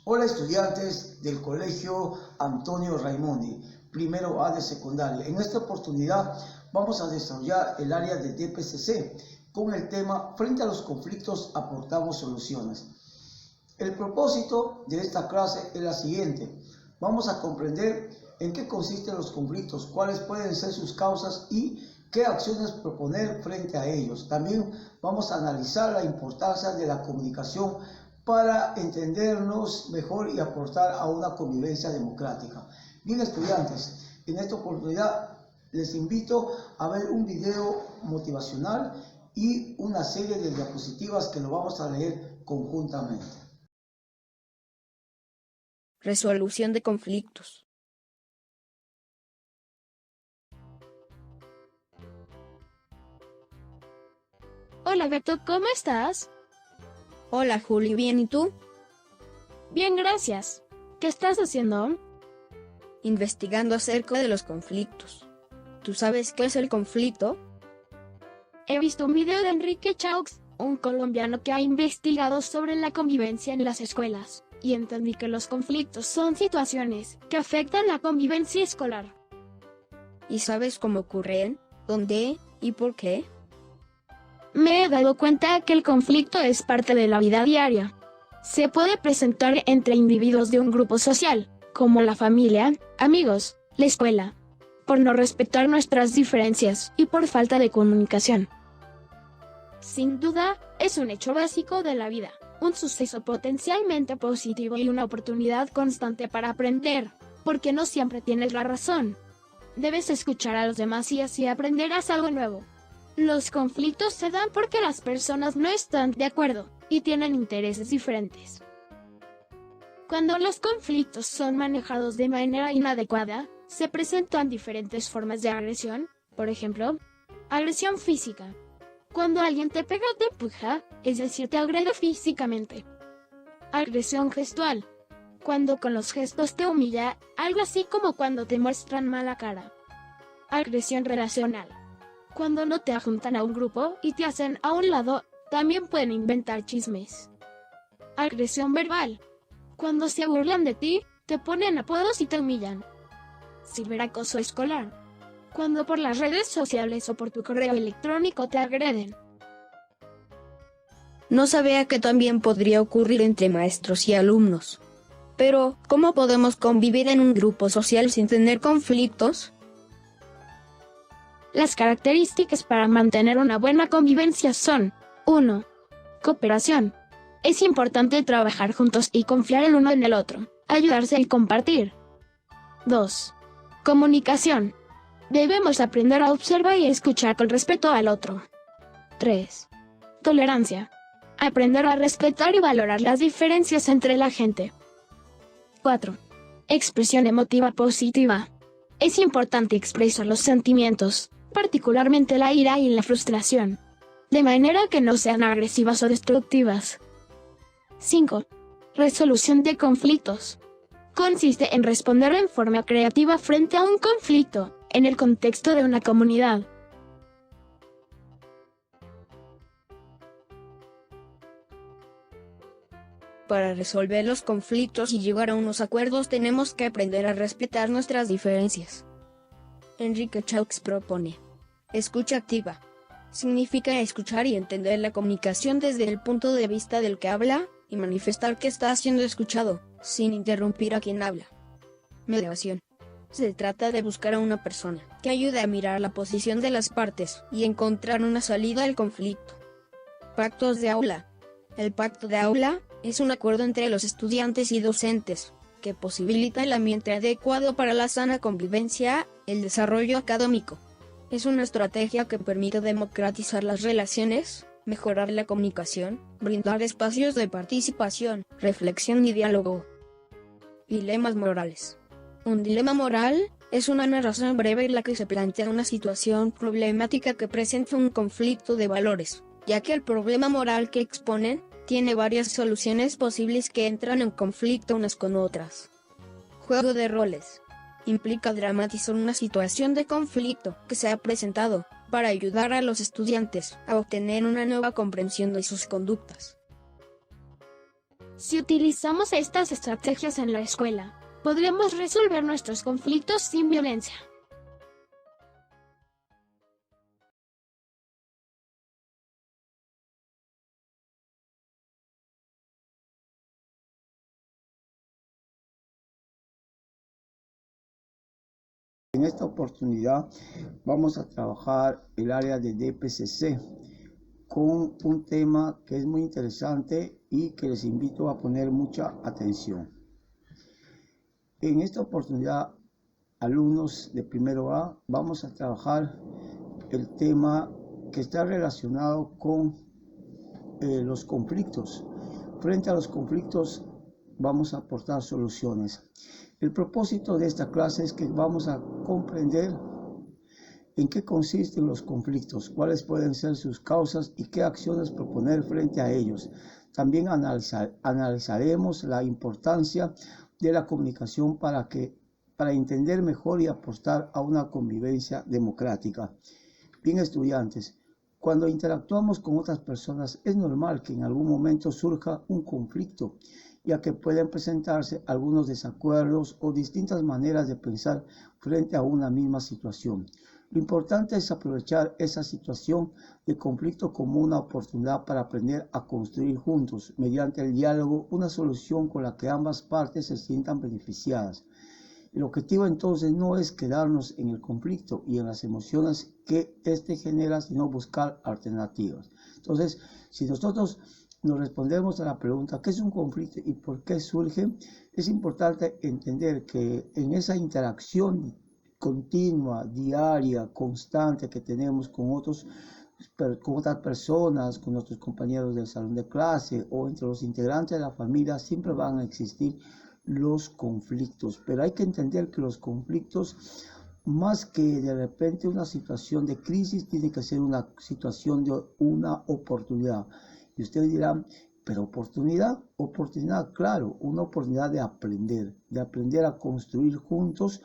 Hola estudiantes del Colegio Antonio Raimondi, primero A de secundaria. En esta oportunidad vamos a desarrollar el área de DPCC con el tema Frente a los conflictos aportamos soluciones. El propósito de esta clase es la siguiente. Vamos a comprender en qué consisten los conflictos, cuáles pueden ser sus causas y qué acciones proponer frente a ellos. También vamos a analizar la importancia de la comunicación para entendernos mejor y aportar a una convivencia democrática. Bien, estudiantes, en esta oportunidad les invito a ver un video motivacional y una serie de diapositivas que lo vamos a leer conjuntamente. Resolución de conflictos. Hola Beto, ¿cómo estás? Hola Juli, ¿bien y tú? Bien, gracias. ¿Qué estás haciendo? Investigando acerca de los conflictos. ¿Tú sabes qué es el conflicto? He visto un video de Enrique Chaux, un colombiano que ha investigado sobre la convivencia en las escuelas, y entendí que los conflictos son situaciones que afectan la convivencia escolar. ¿Y sabes cómo ocurren? ¿Dónde? ¿Y por qué? Me he dado cuenta que el conflicto es parte de la vida diaria. Se puede presentar entre individuos de un grupo social, como la familia, amigos, la escuela, por no respetar nuestras diferencias y por falta de comunicación. Sin duda, es un hecho básico de la vida, un suceso potencialmente positivo y una oportunidad constante para aprender, porque no siempre tienes la razón. Debes escuchar a los demás y así aprenderás algo nuevo. Los conflictos se dan porque las personas no están de acuerdo y tienen intereses diferentes. Cuando los conflictos son manejados de manera inadecuada, se presentan diferentes formas de agresión, por ejemplo, agresión física. Cuando alguien te pega o te empuja, es decir, te agrede físicamente. Agresión gestual. Cuando con los gestos te humilla, algo así como cuando te muestran mala cara. Agresión relacional. Cuando no te adjuntan a un grupo y te hacen a un lado, también pueden inventar chismes. Agresión verbal. Cuando se burlan de ti, te ponen apodos y te humillan. Ciberacoso escolar. Cuando por las redes sociales o por tu correo electrónico te agreden. No sabía que también podría ocurrir entre maestros y alumnos. Pero, ¿cómo podemos convivir en un grupo social sin tener conflictos? Las características para mantener una buena convivencia son: 1. Cooperación. Es importante trabajar juntos y confiar el uno en el otro, ayudarse y compartir. 2. Comunicación. Debemos aprender a observar y escuchar con respeto al otro. 3. Tolerancia. Aprender a respetar y valorar las diferencias entre la gente. 4. Expresión emotiva positiva. Es importante expresar los sentimientos, particularmente la ira y la frustración, de manera que no sean agresivas o destructivas. 5. Resolución de conflictos. Consiste en responder en forma creativa frente a un conflicto, en el contexto de una comunidad. Para resolver los conflictos y llegar a unos acuerdos tenemos que aprender a respetar nuestras diferencias. Enrique Chaux propone: escucha activa. Significa escuchar y entender la comunicación desde el punto de vista del que habla, y manifestar que está siendo escuchado, sin interrumpir a quien habla. Mediación. Se trata de buscar a una persona que ayude a mirar la posición de las partes y encontrar una salida al conflicto. Pactos de aula. El pacto de aula es un acuerdo entre los estudiantes y docentes, que posibilita el ambiente adecuado para la sana convivencia, el desarrollo académico. Es una estrategia que permite democratizar las relaciones, mejorar la comunicación, brindar espacios de participación, reflexión y diálogo. Dilemas morales. Un dilema moral es una narración breve en la que se plantea una situación problemática que presenta un conflicto de valores, ya que el problema moral que exponen tiene varias soluciones posibles que entran en conflicto unas con otras. Juego de roles. Implica dramatizar una situación de conflicto que se ha presentado, para ayudar a los estudiantes a obtener una nueva comprensión de sus conductas. Si utilizamos estas estrategias en la escuela, podremos resolver nuestros conflictos sin violencia. En esta oportunidad vamos a trabajar el área de DPCC con un tema que es muy interesante y que les invito a poner mucha atención. En esta oportunidad, alumnos de primero A, vamos a trabajar el tema que está relacionado con los conflictos. Frente a los conflictos vamos a aportar soluciones. El propósito de esta clase es que vamos a comprender en qué consisten los conflictos, cuáles pueden ser sus causas y qué acciones proponer frente a ellos. También analizaremos la importancia de la comunicación para entender mejor y aportar a una convivencia democrática. Bien, estudiantes, cuando interactuamos con otras personas es normal que en algún momento surja un conflicto, ya que pueden presentarse algunos desacuerdos o distintas maneras de pensar frente a una misma situación. Lo importante es aprovechar esa situación de conflicto como una oportunidad para aprender a construir juntos, mediante el diálogo, una solución con la que ambas partes se sientan beneficiadas. El objetivo entonces no es quedarnos en el conflicto y en las emociones que éste genera, sino buscar alternativas. Entonces, si nosotros nos respondemos a la pregunta ¿qué es un conflicto y por qué surge? Es importante entender que en esa interacción continua, diaria, constante que tenemos con otras personas, con nuestros compañeros del salón de clase o entre los integrantes de la familia, siempre van a existir los conflictos. Pero hay que entender que los conflictos, más que de repente una situación de crisis, tiene que ser una situación de una oportunidad. Y ustedes dirán, pero oportunidad, claro, una oportunidad de aprender a construir juntos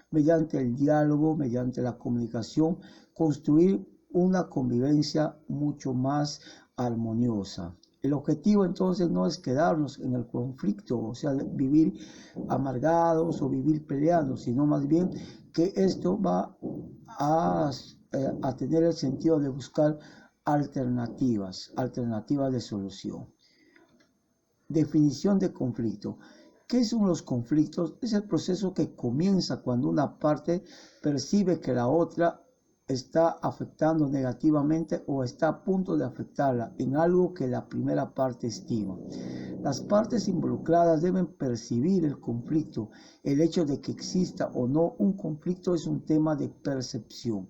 mediante el diálogo, mediante la comunicación, construir una convivencia mucho más armoniosa. El objetivo entonces no es quedarnos en el conflicto, o sea, vivir amargados o vivir peleando, sino más bien que esto va a tener el sentido de buscar alternativas de solución. Definición de conflicto. ¿Qué son los conflictos? Es el proceso que comienza cuando una parte percibe que la otra está afectando negativamente o está a punto de afectarla en algo que la primera parte estima. Las partes involucradas deben percibir el conflicto. El hecho de que exista o no un conflicto es un tema de percepción.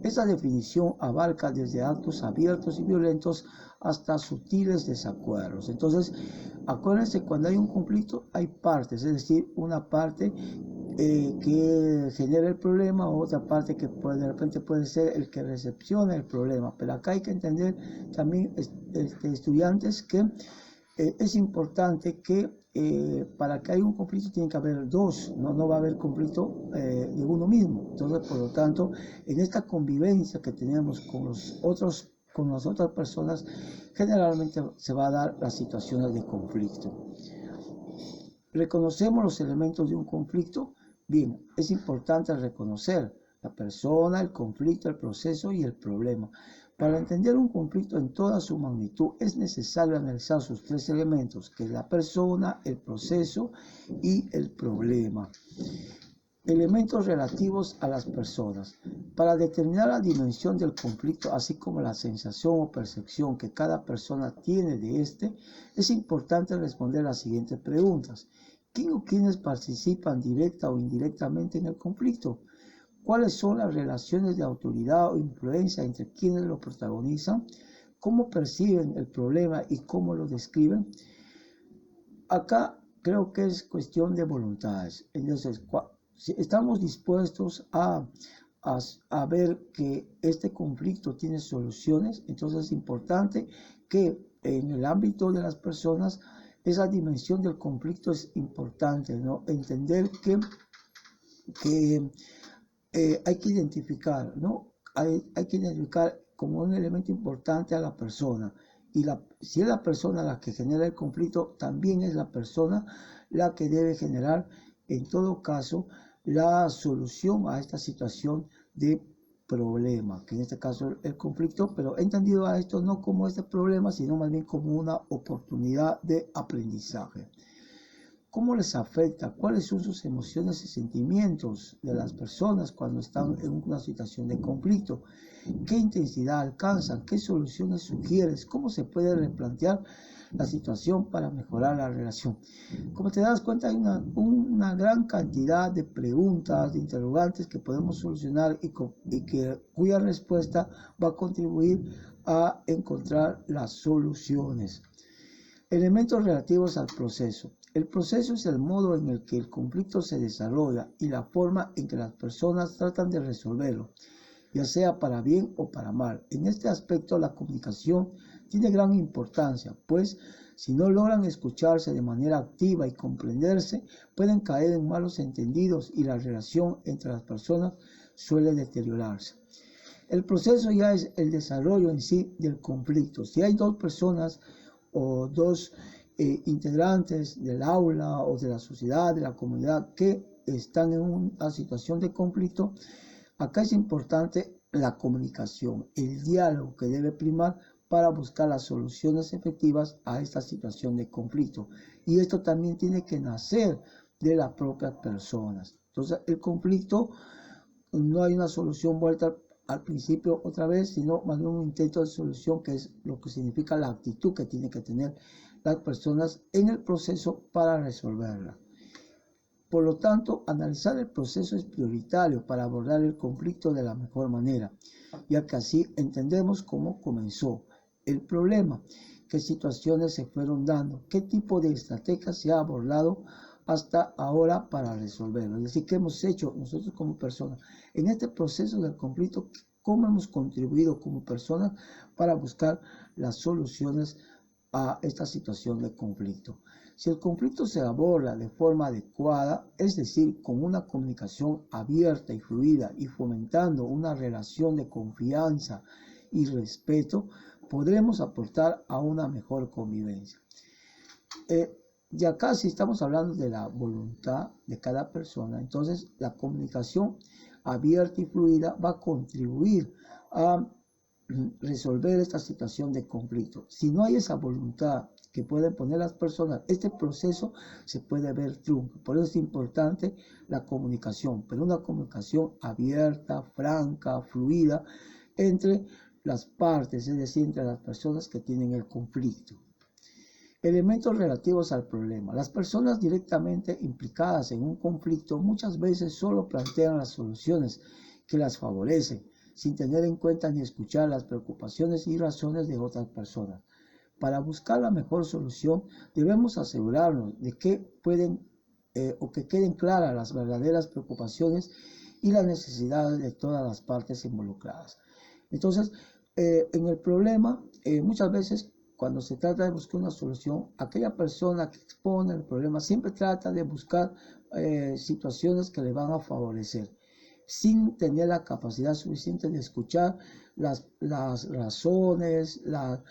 Esa definición abarca desde actos abiertos y violentos hasta sutiles desacuerdos. Entonces, acuérdense, cuando hay un conflicto hay partes, es decir, una parte que genera el problema, o otra parte que de repente puede ser el que recepciona el problema. Pero acá hay que entender también, estudiantes, que es importante que para que haya un conflicto tiene que haber dos, no va a haber conflicto de uno mismo. Entonces, por lo tanto, en esta convivencia que tenemos con las otras personas, generalmente se va a dar las situaciones de conflicto. ¿Reconocemos los elementos de un conflicto? Bien, es importante reconocer la persona, el conflicto, el proceso y el problema. Para entender un conflicto en toda su magnitud es necesario analizar sus tres elementos, que es la persona, el proceso y el problema. Elementos relativos a las personas. Para determinar la dimensión del conflicto, así como la sensación o percepción que cada persona tiene de este, es importante responder las siguientes preguntas. ¿Quién o quiénes participan directa o indirectamente en el conflicto? ¿Cuáles son las relaciones de autoridad o influencia entre quienes lo protagonizan? ¿Cómo perciben el problema y cómo lo describen? Acá creo que es cuestión de voluntades. Entonces, si estamos dispuestos a ver que este conflicto tiene soluciones, entonces es importante que en el ámbito de las personas esa dimensión del conflicto es importante, ¿no? Entender que hay que identificar, ¿no? Hay que identificar como un elemento importante a la persona Y si es la persona la que genera el conflicto, también es la persona la que debe generar, en todo caso, la solución a esta situación de problema, que en este caso el conflicto, pero he entendido a esto no como este problema, sino más bien como una oportunidad de aprendizaje. ¿Cómo les afecta? ¿Cuáles son sus emociones y sentimientos de las personas cuando están en una situación de conflicto? ¿Qué intensidad alcanzan? ¿Qué soluciones sugieres? ¿Cómo se puede replantear la situación para mejorar la relación? Como te das cuenta, hay una gran cantidad de preguntas, de interrogantes que podemos solucionar y cuya respuesta va a contribuir a encontrar las soluciones. Elementos relativos al proceso. El proceso es el modo en el que el conflicto se desarrolla y la forma en que las personas tratan de resolverlo, ya sea para bien o para mal. En este aspecto, la comunicación tiene gran importancia, pues si no logran escucharse de manera activa y comprenderse, pueden caer en malos entendidos y la relación entre las personas suele deteriorarse. El proceso ya es el desarrollo en sí del conflicto. Si hay dos personas o dos integrantes del aula o de la sociedad, de la comunidad que están en una situación de conflicto, acá es importante la comunicación, el diálogo que debe primar para buscar las soluciones efectivas a esta situación de conflicto. Y esto también tiene que nacer de las propias personas. Entonces, el conflicto no hay una solución vuelta al principio otra vez, sino más bien un intento de solución, que es lo que significa la actitud que tienen que tener las personas en el proceso para resolverla. Por lo tanto, analizar el proceso es prioritario para abordar el conflicto de la mejor manera, ya que así entendemos cómo comenzó el problema, qué situaciones se fueron dando, qué tipo de estrategias se ha abordado hasta ahora para resolverlo. Es decir, qué hemos hecho nosotros como personas en este proceso del conflicto, cómo hemos contribuido como personas para buscar las soluciones a esta situación de conflicto. Si el conflicto se aborda de forma adecuada, es decir, con una comunicación abierta y fluida y fomentando una relación de confianza y respeto, podremos aportar a una mejor convivencia. Y acá si estamos hablando de la voluntad de cada persona, entonces la comunicación abierta y fluida va a contribuir a resolver esta situación de conflicto. Si no hay esa voluntad que pueden poner las personas, este proceso se puede ver trunco. Por eso es importante la comunicación, pero una comunicación abierta, franca, fluida entre las partes, es decir, entre las personas que tienen el conflicto. Elementos relativos al problema. Las personas directamente implicadas en un conflicto muchas veces solo plantean las soluciones que las favorecen, sin tener en cuenta ni escuchar las preocupaciones y razones de otras personas. Para buscar la mejor solución, debemos asegurarnos de que que queden claras las verdaderas preocupaciones y las necesidades de todas las partes involucradas. Entonces, en el problema, muchas veces, cuando se trata de buscar una solución, aquella persona que expone el problema siempre trata de buscar situaciones que le van a favorecer, sin tener la capacidad suficiente de escuchar las razones, la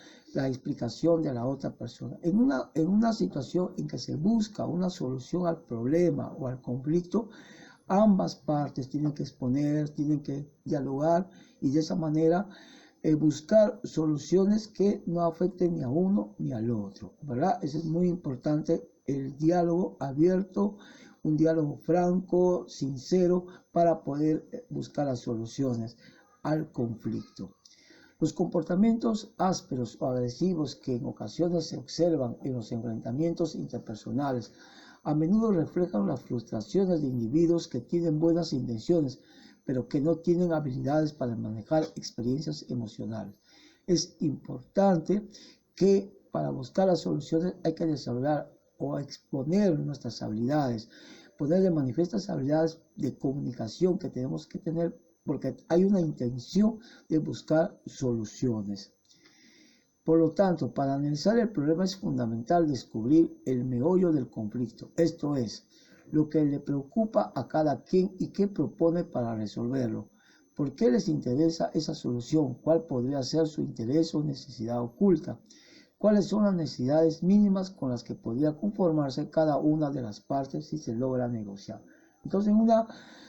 explicación de la otra persona. En una situación en que se busca una solución al problema o al conflicto, ambas partes tienen que exponer, tienen que dialogar y de esa manera buscar soluciones que no afecten ni a uno ni al otro, ¿verdad? Eso es muy importante, el diálogo abierto, un diálogo franco, sincero, para poder buscar las soluciones al conflicto. Los comportamientos ásperos o agresivos que en ocasiones se observan en los enfrentamientos interpersonales a menudo reflejan las frustraciones de individuos que tienen buenas intenciones, pero que no tienen habilidades para manejar experiencias emocionales. Es importante que para buscar las soluciones hay que desarrollar o exponer nuestras habilidades, poner de manifiesto las habilidades de comunicación que tenemos que tener, porque hay una intención de buscar soluciones. Por lo tanto, para analizar el problema es fundamental descubrir el meollo del conflicto, esto es, lo que le preocupa a cada quien y qué propone para resolverlo. ¿Por qué les interesa esa solución? ¿Cuál podría ser su interés o necesidad oculta? ¿Cuáles son las necesidades mínimas con las que podría conformarse cada una de las partes si se logra negociar? Entonces, en una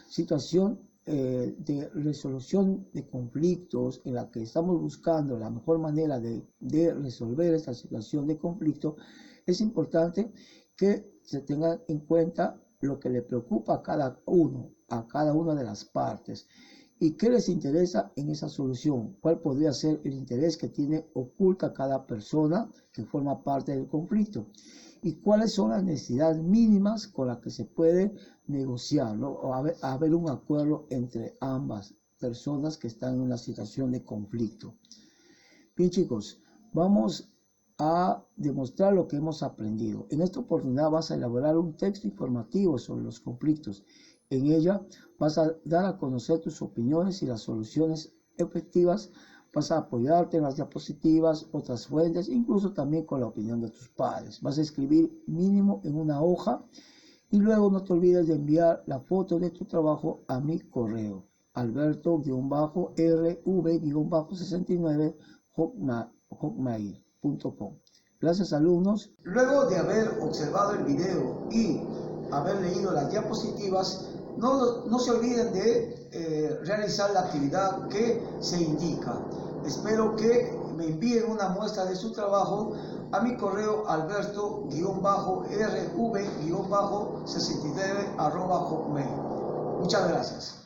situación de resolución de conflictos en la que estamos buscando la mejor manera de resolver esta situación de conflicto, es importante que se tenga en cuenta lo que le preocupa a cada una de las partes. ¿Y qué les interesa en esa solución? ¿Cuál podría ser el interés que tiene oculta cada persona que forma parte del conflicto? ¿Y cuáles son las necesidades mínimas con las que se puede negociar, ¿no? O haber un acuerdo entre ambas personas que están en una situación de conflicto? Bien, chicos, vamos a demostrar lo que hemos aprendido. En esta oportunidad vas a elaborar un texto informativo sobre los conflictos. En ella vas a dar a conocer tus opiniones y las soluciones efectivas. Vas a apoyarte en las diapositivas, otras fuentes, incluso también con la opinión de tus padres. Vas a escribir mínimo en una hoja y luego no te olvides de enviar la foto de tu trabajo a mi correo, alberto-rv-69@hotmail.com. Gracias, alumnos. Luego de haber observado el video y haber leído las diapositivas, no se olviden de realizar la actividad que se indica. Espero que me envíen una muestra de su trabajo a mi correo alberto-rv-69@hotmail. Muchas gracias.